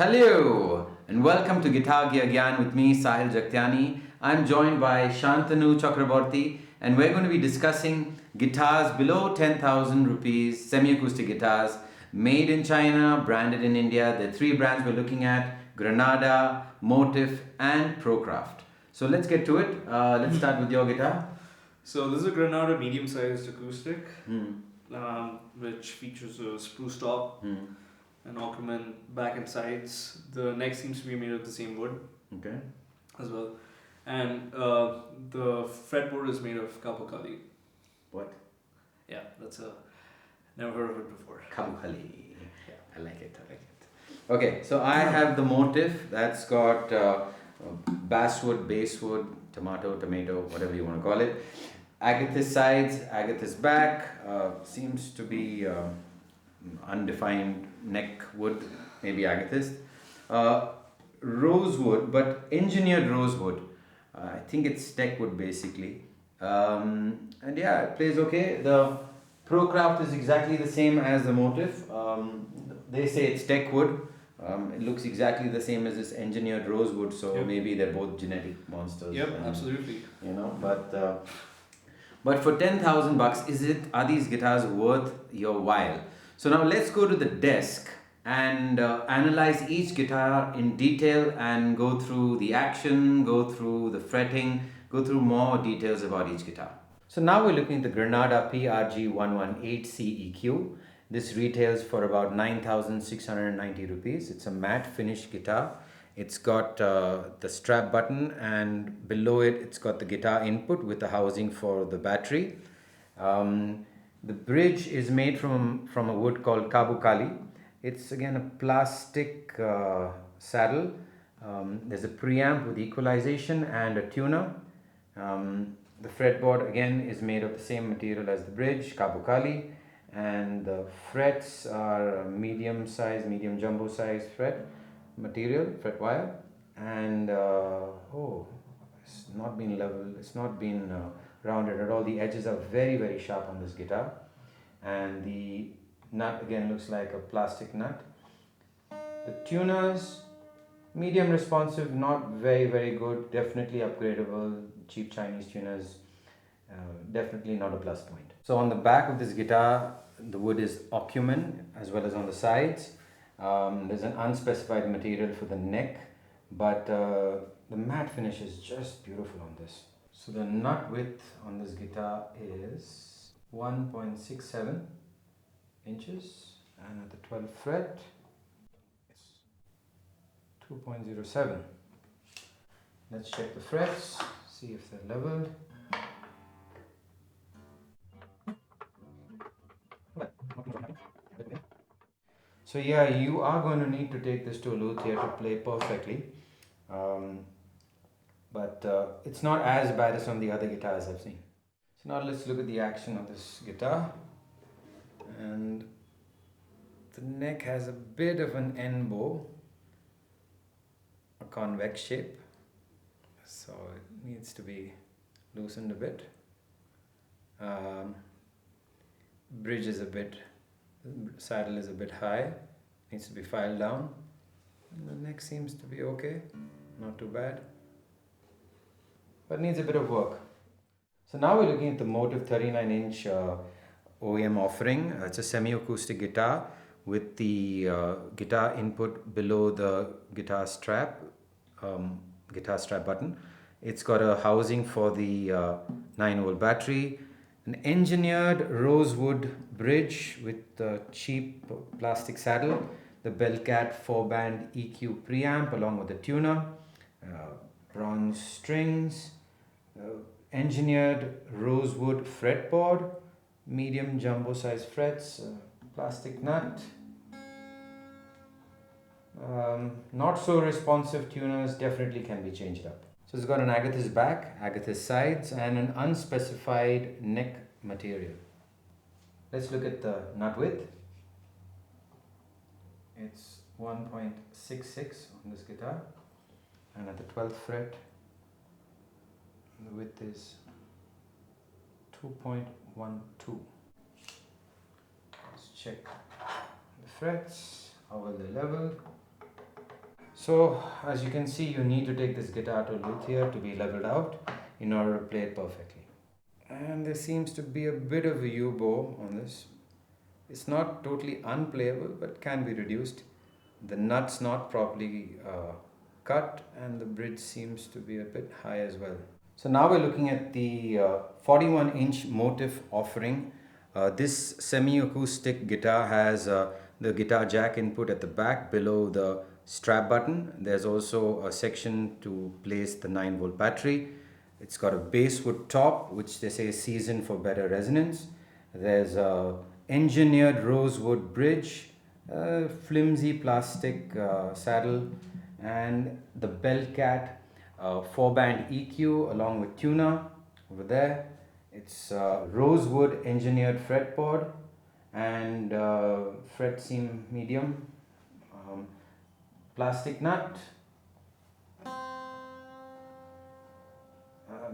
Hello and welcome to Gear Gyan with me, Sahil Jagtiani. I'm joined by Shantanu Chakravorty and we're going to be discussing guitars below 10,000 rupees, semi-acoustic guitars made in China, branded in India. There are three brands we're looking at: Granada, Motif and Procraft. So let's get to it. Let's start with your guitar. So this is a Granada medium-sized acoustic, which features a spruce top, an Ockerman back and sides. The neck seems to be made of the same wood. Okay. As well, and the fretboard is made of Kapokali. What? Yeah, never heard of it before. Kabukhali. Yeah, I like it. Okay, so I have the Motif that's got basswood, basswood, tomato, whatever you want to call it. Agathis sides, Agathis back, seems to be undefined neck wood, maybe Agathis. Rosewood, but engineered rosewood. I think it's tech wood basically. And yeah, it plays okay. The Procraft is exactly the same as the Motif. They say it's tech wood. It looks exactly the same as this engineered rosewood, so Yep. maybe they're both genetic monsters. Yep, absolutely. But for 10,000 bucks, are these guitars worth your while? So now let's go to the desk and analyze each guitar in detail and go through the action, go through the fretting, go through more details about each guitar. So now we're looking at the Granada PRG118 CEQ. This retails for about 9,690 rupees. It's a matte finish guitar. It's got the strap button, and below it, it's got the guitar input with the housing for the battery. The bridge is made from a wood called Kabukali. It's again a plastic saddle. There's a preamp with equalization and a tuner. The fretboard again is made of the same material as the bridge, Kabukali, and the frets are medium jumbo size fret wire, and it's not been leveled, it's not been rounded at all. The edges are very, very sharp on this guitar, and the nut again looks like a plastic nut. The tuners, medium responsive, not very, very good, definitely upgradable. Cheap Chinese tuners, definitely not a plus point. So on the back of this guitar, the wood is Ockerman, as well as on the sides. There's an unspecified material for the neck, but the matte finish is just beautiful on this. So the nut width on this guitar is 1.67 inches, and at the 12th fret, it's 2.07. Let's check the frets, see if they're leveled. So yeah, you are going to need to take this to a luthier to play perfectly, but it's not as bad as some of the other guitars I've seen. So now let's look at the action of this guitar, and the neck has a bit of an end bow, a convex shape, so it needs to be loosened a bit. Bridge is saddle is a bit high, needs to be filed down. And the neck seems to be okay, not too bad, but needs a bit of work. So now we're looking at the Motif 39-inch OEM offering. It's a semi-acoustic guitar with the guitar input below the guitar strap button. It's got a housing for the 9-volt battery, an engineered rosewood bridge with the cheap plastic saddle, the Bellcat 4-band EQ preamp along with the tuner, bronze strings, engineered rosewood fretboard, medium jumbo size frets, plastic nut, not so responsive tuners, definitely can be changed up. So it's got an Agathis back, Agathis sides, and an unspecified neck material. Let's look at the nut width. It's 1.66 on this guitar, and at the 12th fret, the width is 2.12. Let's check the frets, how well they're leveled. So as you can see, you need to take this guitar to luthier to be leveled out in order to play it perfectly. And there seems to be a bit of a U-bow on this. It's not totally unplayable, but can be reduced. The nut's not properly cut, and the bridge seems to be a bit high as well. So now we're looking at the 41-inch motif offering. This semi-acoustic guitar has the guitar jack input at the back below the strap button. There's also a section to place the 9-volt battery. It's got a basswood top, which they say is seasoned for better resonance. There's a engineered rosewood bridge, flimsy plastic saddle, and the Bellcat 4-band EQ along with tuner over there. It's rosewood engineered fretboard and fret seam medium, plastic nut.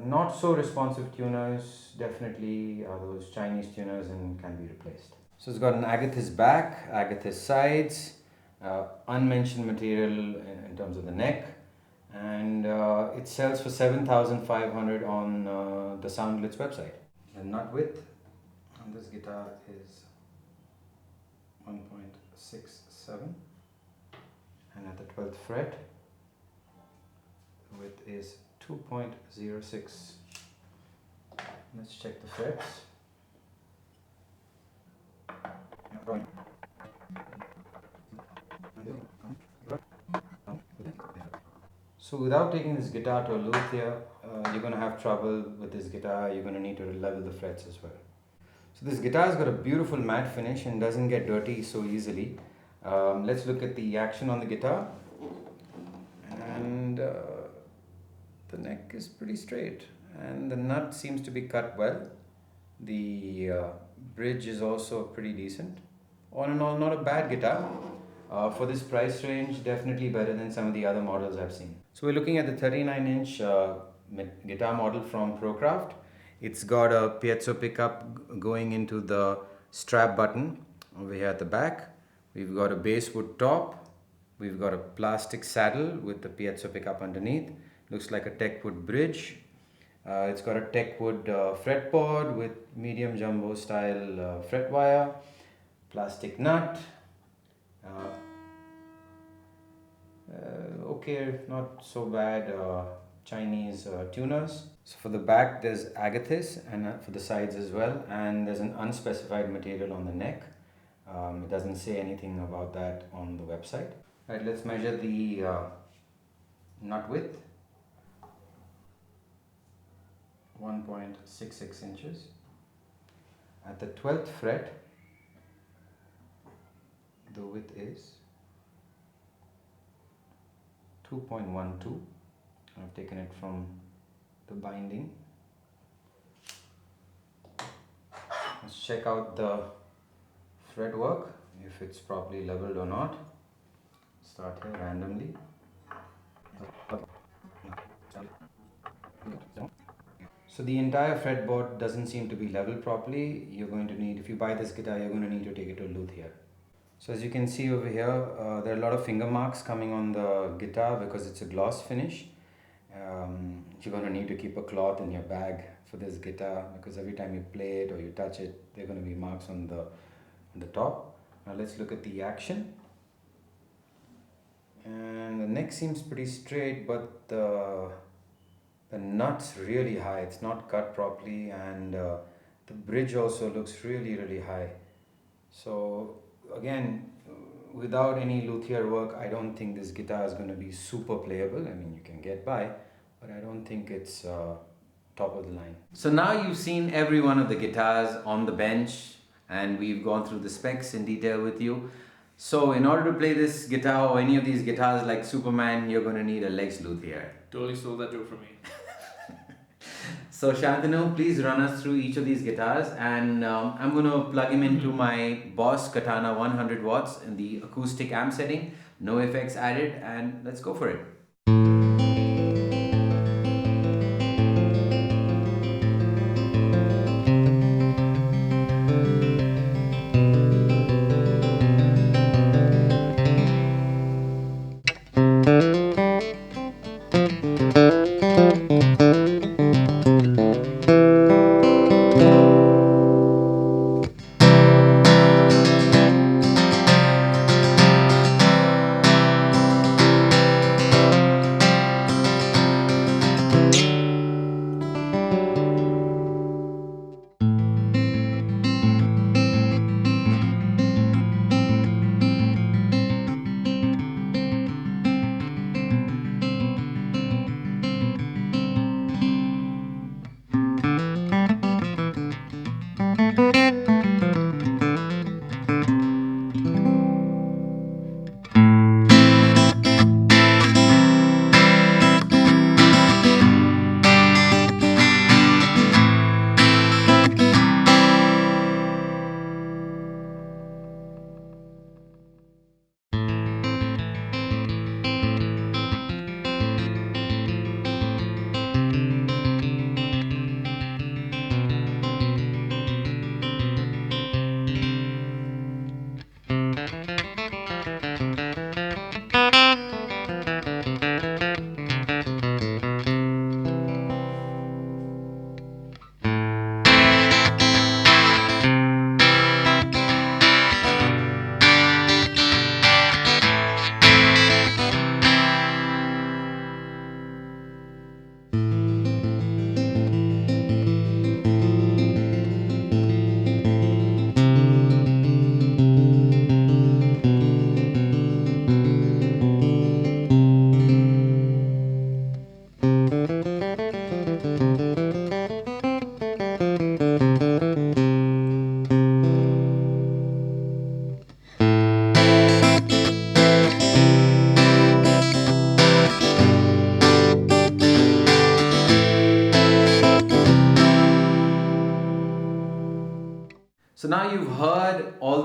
Not so responsive tuners, definitely are those Chinese tuners and can be replaced. So it's got an agathis back, agathis sides, unmentioned material in terms of the neck, and it sells for 7,500 on the Soundglitz website. The nut width on this guitar is 1.67, and at the 12th fret, the width is 2.06. Let's check the frets. So without taking this guitar to a luthier, you're going to have trouble with this guitar. You're going to need to level the frets as well. So this guitar's got a beautiful matte finish and doesn't get dirty so easily. Let's look at the action on the guitar. And the neck is pretty straight and the nut seems to be cut well. The bridge is also pretty decent. All in all, not a bad guitar. For this price range, definitely better than some of the other models I've seen. So we're looking at the 39-inch guitar model from Procraft. It's got a piezo pickup going into the strap button over here at the back. We've got a basswood top. We've got a plastic saddle with the piezo pickup underneath. Looks like a teakwood bridge. It's got a teakwood fretboard with medium jumbo style fret wire, plastic nut. Okay, not so bad Chinese tuners. So for the back there's agathis and for the sides as well, and there's an unspecified material on the neck. It doesn't say anything about that on the website. Right, let's measure the nut width. 1.66 inches. At the 12th fret, the width is 2.12. I've taken it from the binding. Let's check out the fretwork, if it's properly leveled or not. Start here randomly. So the entire fretboard doesn't seem to be leveled properly. You're going to need, if you buy this guitar, you're going to need to take it to a luthier. So as you can see over here, there are a lot of finger marks coming on the guitar because it's a gloss finish. You're going to need to keep a cloth in your bag for this guitar because every time you play it or you touch it, there are going to be marks on the top. Now let's look at the action. And the neck seems pretty straight, but the nut's really high. It's not cut properly, and the bridge also looks really high. So again, without any luthier work, I don't think this guitar is going to be super playable. I mean, you can get by, but I don't think it's top of the line. So now you've seen every one of the guitars on the bench, and we've gone through the specs in detail with you. So in order to play this guitar or any of these guitars like Superman, you're going to need a Lex luthier. Totally stole that joke from me. So Shantanu, please run us through each of these guitars, and I'm going to plug him into my Boss Katana 100 watts in the acoustic amp setting, no effects added, and let's go for it.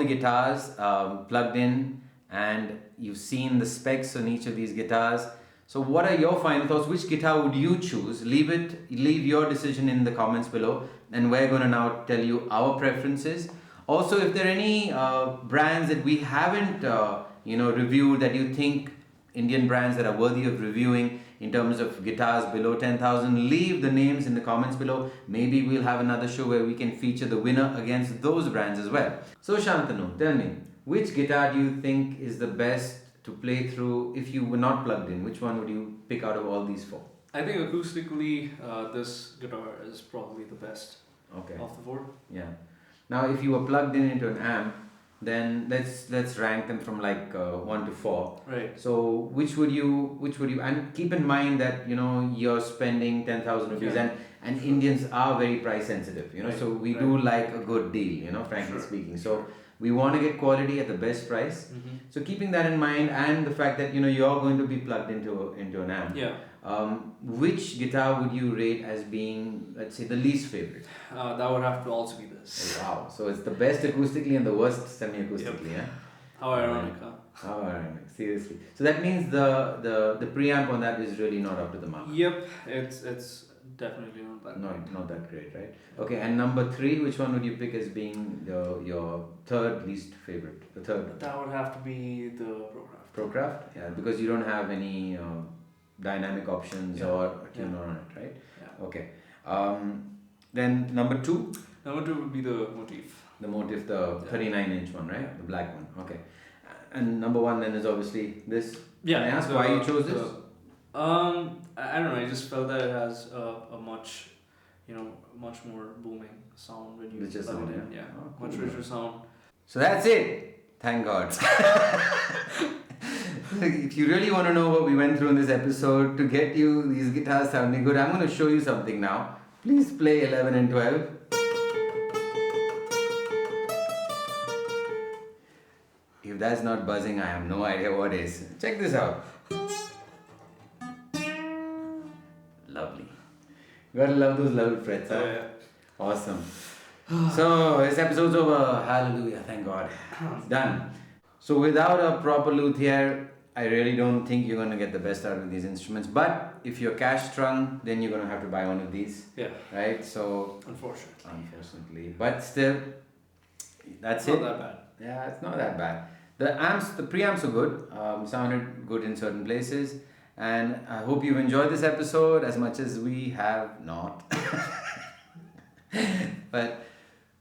the guitars plugged in, and you've seen the specs on each of these guitars. So what are your final thoughts? Which guitar would you choose? Leave your decision in the comments below, and we're going to now tell you our preferences. Also, if there are any brands that we haven't reviewed that you think, Indian brands that are worthy of reviewing in terms of guitars below 10,000, leave the names in the comments below. Maybe we'll have another show where we can feature the winner against those brands as well. So Shantanu, tell me, which guitar do you think is the best to play through if you were not plugged in? Which one would you pick out of all these four? I think acoustically, this guitar is probably the best of the four. Yeah. Now, if you were plugged in into an amp, then let's rank them from like 1 to 4. Right. So which would you and keep in mind that you're spending 10,000 rupees, and Indians are very price sensitive, Right. so we do like a good deal, frankly speaking. So we want to get quality at the best price. Mm-hmm. So keeping that in mind, and the fact that you're going to be plugged into an amp. Yeah. Which guitar would you rate as being, let's say, the least favorite? That would have to also be this. Wow. So it's the best acoustically and the worst semi-acoustically, yeah? How ironic, huh? How ironic, seriously. So that means the preamp on that is really not up to the mark. Yep, it's definitely not that. Not that great, right? Okay, and number 3, which one would you pick as being your third least favorite? The third. That would have to be the Procraft. Procraft, yeah, because you don't have any dynamic options or tuner on it, right? Yeah. Okay. Then number 2. Number 2 would be the Motif. The Motif, the 39-inch one, right? Yeah. The black one. Okay. And number 1 then is obviously this. Yeah. Can I ask why you chose this? I don't know. I just felt that it has a much more booming sound when you Richer plug sound, it in. yeah. Yeah. Oh, Much cool. richer sound. So that's it. Thank God. If you really want to know what we went through in this episode to get you these guitars sounding good, I'm going to show you something now. Please play 11 and 12. If that's not buzzing, I have no idea what is. Check this out. Lovely. You gotta love those level frets, huh? Yeah. Awesome. So this episode's over. Hallelujah. Thank God. It's done. So without a proper luthier, I really don't think you're going to get the best out of these instruments. But if you're cash strung, then you're going to have to buy one of these. Yeah. Right? So Unfortunately. But still, that's Not it. that bad. Yeah, it's not that bad. The preamps are good. Sounded good in certain places. And I hope you've enjoyed this episode as much as we have not. But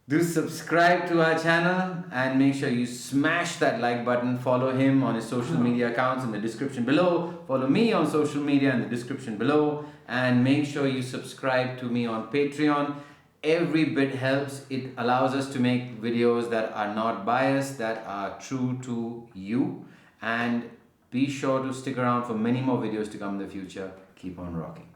do subscribe to our channel and make sure you smash that like button. Follow him on his social media accounts in the description below. Follow me on social media in the description below. And make sure you subscribe to me on Patreon. Every bit helps. It allows us to make videos that are not biased, that are true to you. And be sure to stick around for many more videos to come in the future. Keep on rocking.